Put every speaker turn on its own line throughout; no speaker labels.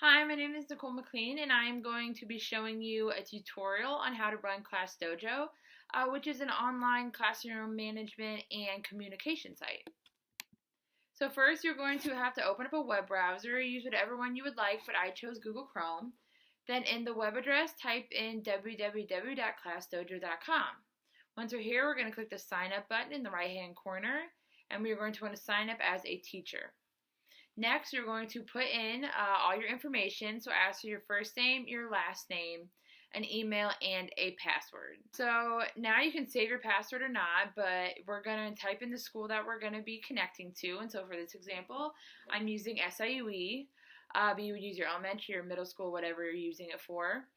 Hi, my name is Nicole McLean, and I am going to be showing you a tutorial on how to run ClassDojo, which is an online classroom management and communication site. So first, you're going to have to open up a web browser. Use whatever one you would like, but I chose Google Chrome. Then in the web address, type in www.classdojo.com. Once we're here, we're going to click the sign up button in the right-hand corner, and we're going to want to sign up as a teacher. Next, you're going to put in all your information. So ask for your first name, your last name, an email, and a password. So now you can save your password or not, but we're going to type in the school that we're going to be connecting to. And so for this example, I'm using SIUE, but you would use your elementary or middle school, whatever you're using it for.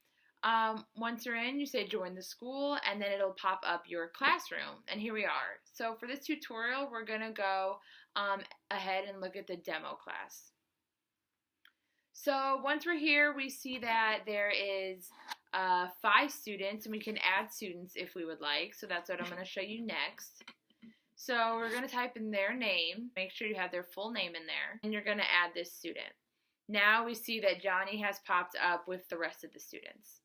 Once you're in, you say join the school, and then it'll pop up your classroom. And here we are. So for this tutorial, we're going to go ahead and look at the demo class. So once we're here, we see that there is 5 students, and we can add students if we would like. So that's what I'm going to show you next. So we're going to type in their name. Make sure you have their full name in there. And you're going to add this student. Now we see that Johnny has popped up with the rest of the students.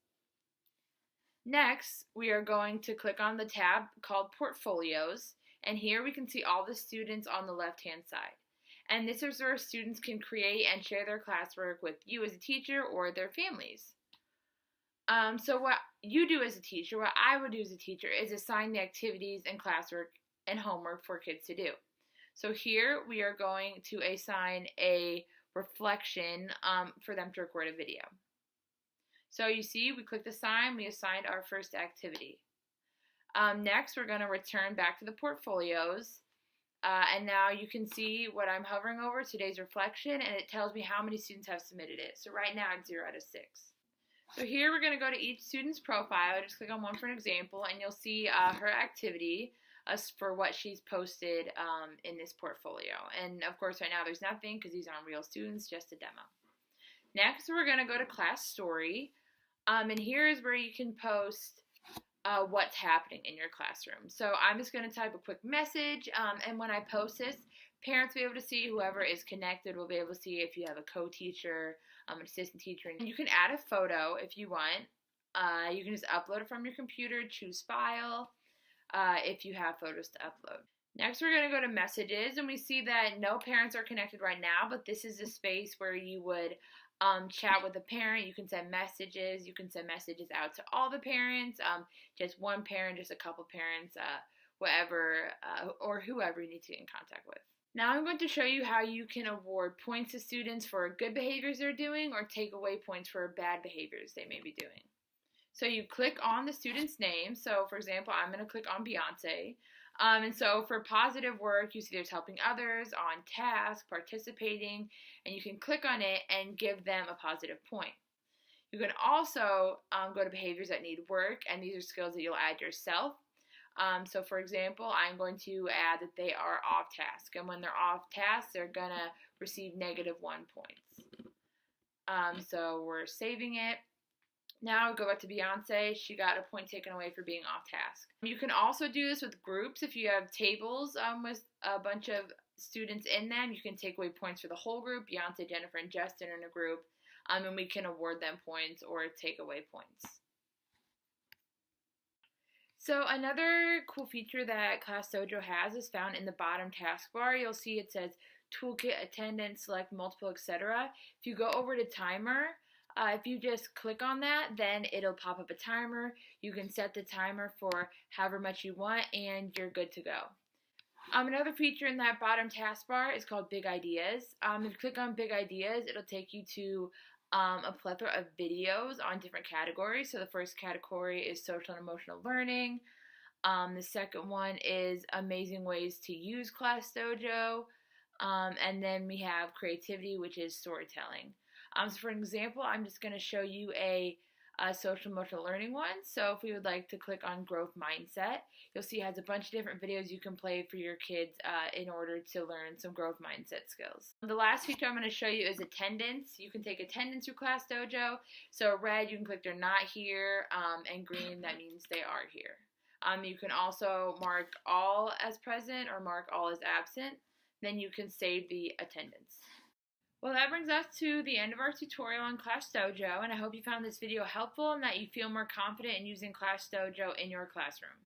Next, we are going to click on the tab called Portfolios, and here we can see all the students on the left-hand side. And this is where students can create and share their classwork with you as a teacher or their families. So what you do as a teacher, what I would do as a teacher, is assign the activities and classwork and homework for kids to do. So here we are going to assign a reflection for them to record a video. So you see, we clicked assign, we assigned our first activity. Next, we're going to return back to the portfolios, and now you can see what I'm hovering over, today's reflection, and it tells me how many students have submitted it. So right now, it's 0 out of 6. So here, we're going to go to each student's profile. Just click on one for an example, and you'll see her activity for what she's posted in this portfolio. And of course, right now, there's nothing because these aren't real students, just a demo. Next, we're going to go to class story, and here is where you can post what's happening in your classroom. So I'm just going to type a quick message, and when I post this, parents will be able to see, whoever is connected will be able to see if you have a co-teacher, an assistant teacher. And you can add a photo if you want. You can just upload it from your computer, choose file, if you have photos to upload. Next, we're going to go to messages, and we see that no parents are connected right now, but this is a space where you would chat with a parent. You can send messages. You can send messages out to all the parents, just one parent, just a couple parents, whatever, or whoever you need to get in contact with. Now I'm going to show you how you can award points to students for good behaviors they're doing or take away points for bad behaviors they may be doing. So you click on the student's name. So for example, I'm going to click on Beyonce. And so for positive work, you see there's helping others, on task, participating, and you can click on it and give them a positive point. You can also go to behaviors that need work, and these are skills that you'll add yourself. So for example, I'm going to add that they are off task, and when they're off task, they're going to receive -1 points. So we're saving it. Now go back to Beyonce. She got a point taken away for being off task. You can also do this with groups. If you have tables with a bunch of students in them, you can take away points for the whole group. Beyonce, Jennifer, and Justin are in a group, and we can award them points or take away points. So another cool feature that ClassDojo has is found in the bottom taskbar. You'll see it says toolkit, attendance, select multiple, etc. If you go over to timer, if you just click on that, then it'll pop up a timer. You can set the timer for however much you want, and you're good to go. Another feature in that bottom taskbar is called Big Ideas. If you click on Big Ideas, it'll take you to a plethora of videos on different categories. So the first category is social and emotional learning. The second one is amazing ways to use ClassDojo. And then we have creativity, which is storytelling. So for an example, I'm just going to show you a social emotional learning one. So if we would like to click on growth mindset, you'll see it has a bunch of different videos you can play for your kids in order to learn some growth mindset skills. The last feature I'm going to show you is attendance. You can take attendance through ClassDojo. So red, you can click they're not here, and green, that means they are here. You can also mark all as present or mark all as absent. Then you can save the attendance. Well, that brings us to the end of our tutorial on ClassDojo, and I hope you found this video helpful and that you feel more confident in using ClassDojo in your classroom.